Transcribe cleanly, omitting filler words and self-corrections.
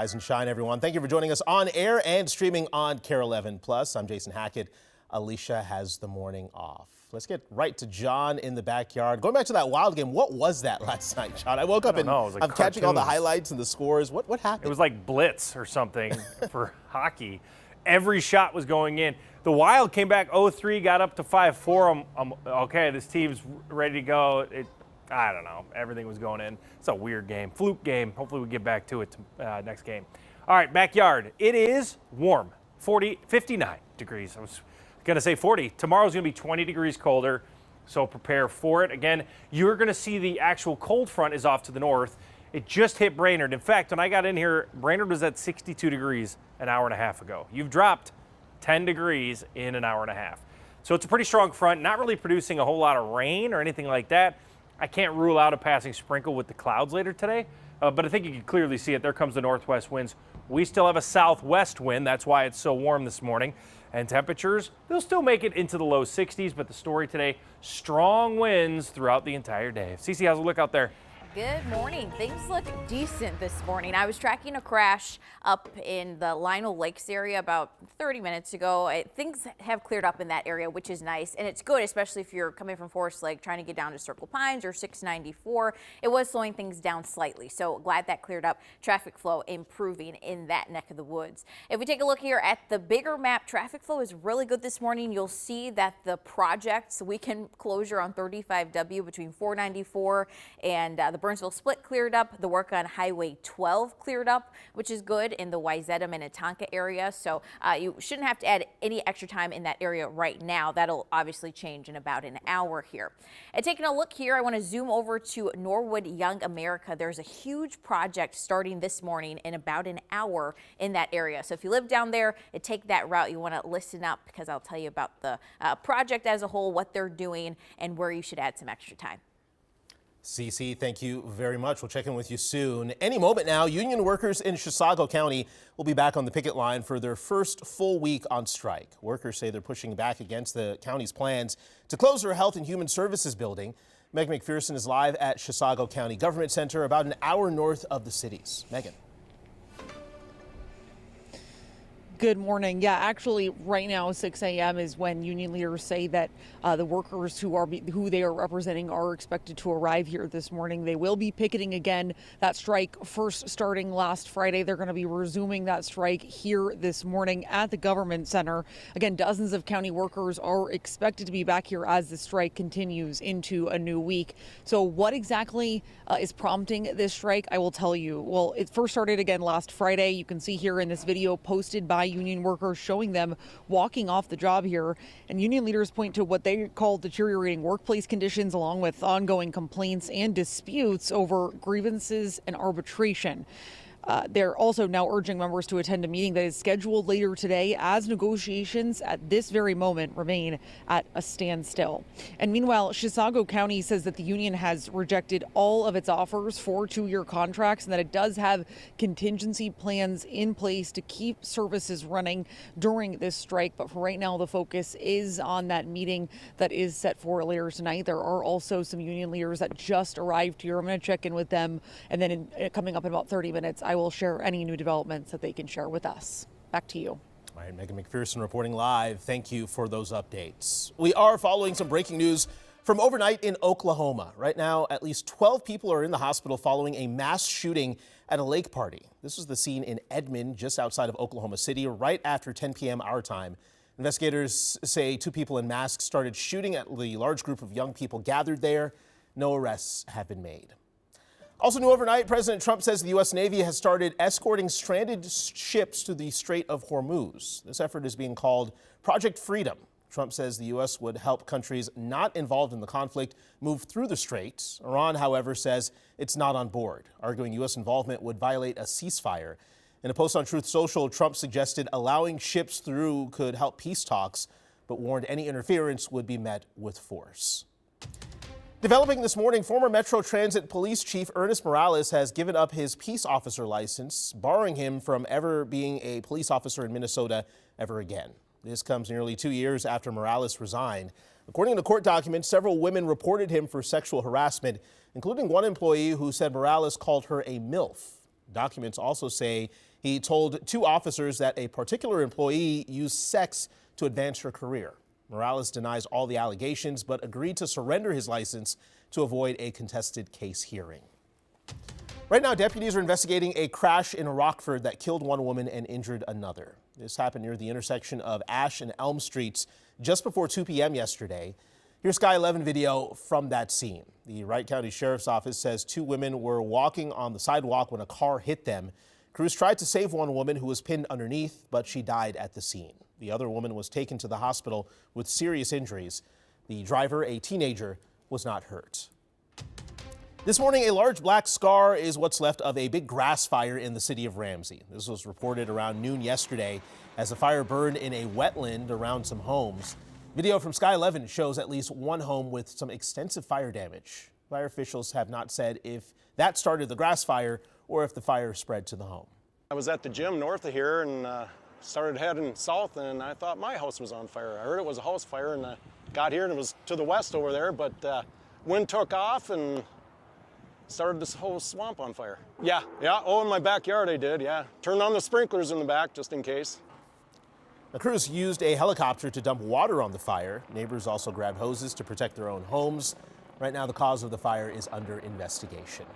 Rise and shine, everyone. Thank you for joining us on air and streaming on KARE 11 Plus. I'm Jason Hackett. Alicia has the morning off. Let's get right to John in the backyard. Going back to that Wild game, what was that last night, John? I woke up and I'm catching all the highlights and the scores. What happened? It was like blitz or something for hockey. Every shot was going in. The Wild came back 0-3, got up to 5-4. Okay, this team's ready to go. I don't know. Everything was going in. It's a weird game. Fluke game. Hopefully we get back to it next game. All right, backyard. It is warm. 59 degrees. I was going to say 40. Tomorrow's going to be 20 degrees colder, so prepare for it. Again, you're going to see the actual cold front is off to the north. It just hit Brainerd. In fact, when I got in here, Brainerd was at 62 degrees an hour and a half ago. You've dropped 10 degrees in an hour and a half. So it's a pretty strong front, not really producing a whole lot of rain or anything like that. I can't rule out a passing sprinkle with the clouds later today, but I think you can clearly see it. There comes the northwest winds. We still have a southwest wind. That's why it's so warm this morning. And temperatures, they'll still make it into the low 60s, but the story today, strong winds throughout the entire day. Cece, how's the look out there? Good morning. Things look decent this morning. I was tracking a crash up in the Lionel Lakes area about 30 minutes ago. Things have cleared up in that area, which is nice. And it's good, especially if you're coming from Forest Lake trying to get down to Circle Pines or 694. It was slowing things down slightly. So glad that cleared up. Traffic flow improving in that neck of the woods. If we take a look here at the bigger map, traffic flow is really good this morning. You'll see that the project's weekend closure on 35W between 494 and the Burnsville Split cleared up. The work on Highway 12 cleared up, which is good in the Wayzata, Minnetonka area. So you shouldn't have to add any extra time in that area right now. That'll obviously change in about an hour here. And taking a look here, I want to zoom over to Norwood Young America. There's a huge project starting this morning in about an hour in that area. So if you live down there and take that route, you want to listen up because I'll tell you about the project as a whole, what they're doing, and where you should add some extra time. Cece, thank you very much. We'll check in with you soon. Any moment now, union workers in Chisago County will be back on the picket line for their first full week on strike. Workers say they're pushing back against the county's plans to close their Health and Human Services building. Megan McPherson is live at Chisago County Government Center, about an hour north of the cities. Megan. Good morning. Yeah, actually, right now, 6 a.m. is when union leaders say that the workers who they are representing are expected to arrive here this morning. They will be picketing again. That strike first starting last Friday. They're going to be resuming that strike here this morning at the Government Center. Again, dozens of county workers are expected to be back here as the strike continues into a new week. So what exactly is prompting this strike? I will tell you. Well, it first started again last Friday. You can see here in this video posted by union workers showing them walking off the job here. And union leaders point to what they call deteriorating workplace conditions, along with ongoing complaints and disputes over grievances and arbitration. They're also now urging members to attend a meeting that is scheduled later today as negotiations at this very moment remain at a standstill. And meanwhile, Chisago County says that the union has rejected all of its offers for 2-year contracts and that it does have contingency plans in place to keep services running during this strike. But for right now, the focus is on that meeting that is set for later tonight. There are also some union leaders that just arrived here. I'm going to check in with them, and then coming up in about 30 minutes, I will share any new developments that they can share with us. Back to you. All right, Megan McPherson reporting live. Thank you for those updates. We are following some breaking news from overnight in Oklahoma. Right now, at least 12 people are in the hospital following a mass shooting at a lake party. This was the scene in Edmond, just outside of Oklahoma City, right after 10 p.m. our time. Investigators say 2 people in masks started shooting at the large group of young people gathered there. No arrests have been made. Also new overnight, President Trump says the U.S. Navy has started escorting stranded ships to the Strait of Hormuz. This effort is being called Project Freedom. Trump says the U.S. would help countries not involved in the conflict move through the strait. Iran, however, says it's not on board, arguing U.S. involvement would violate a ceasefire. In a post on Truth Social, Trump suggested allowing ships through could help peace talks, but warned any interference would be met with force. Developing this morning, former Metro Transit Police Chief Ernest Morales has given up his peace officer license, barring him from ever being a police officer in Minnesota ever again. This comes nearly 2 years after Morales resigned. According to court documents, several women reported him for sexual harassment, including one employee who said Morales called her a MILF. Documents also say He told 2 officers that a particular employee used sex to advance her career. Morales denies all the allegations, but agreed to surrender his license to avoid a contested case hearing. Right now, deputies are investigating a crash in Rockford that killed 1 woman and injured another. This happened near the intersection of Ash and Elm Streets just before 2 p.m. yesterday. Here's Sky 11 video from that scene. The Wright County Sheriff's Office says 2 women were walking on the sidewalk when a car hit them. Crews tried to save 1 woman who was pinned underneath, but she died at the scene. The other woman was taken to the hospital with serious injuries. The driver, a teenager, was not hurt. This morning, a large black scar is what's left of a big grass fire in the city of Ramsey. This was reported around noon yesterday as the fire burned in a wetland around some homes. Video from Sky 11 shows at least 1 home with some extensive fire damage. Fire officials have not said if that started the grass fire or if the fire spread to the home. I was at the gym north of here and started heading south, and I thought my house was on fire. I heard it was a house fire, and I got here and it was to the west over there, but wind took off and started this whole swamp on fire. Yeah, oh, in my backyard I did, yeah. Turned on the sprinklers in the back just in case. The crews used a helicopter to dump water on the fire. Neighbors also grabbed hoses to protect their own homes. Right now, the cause of the fire is under investigation.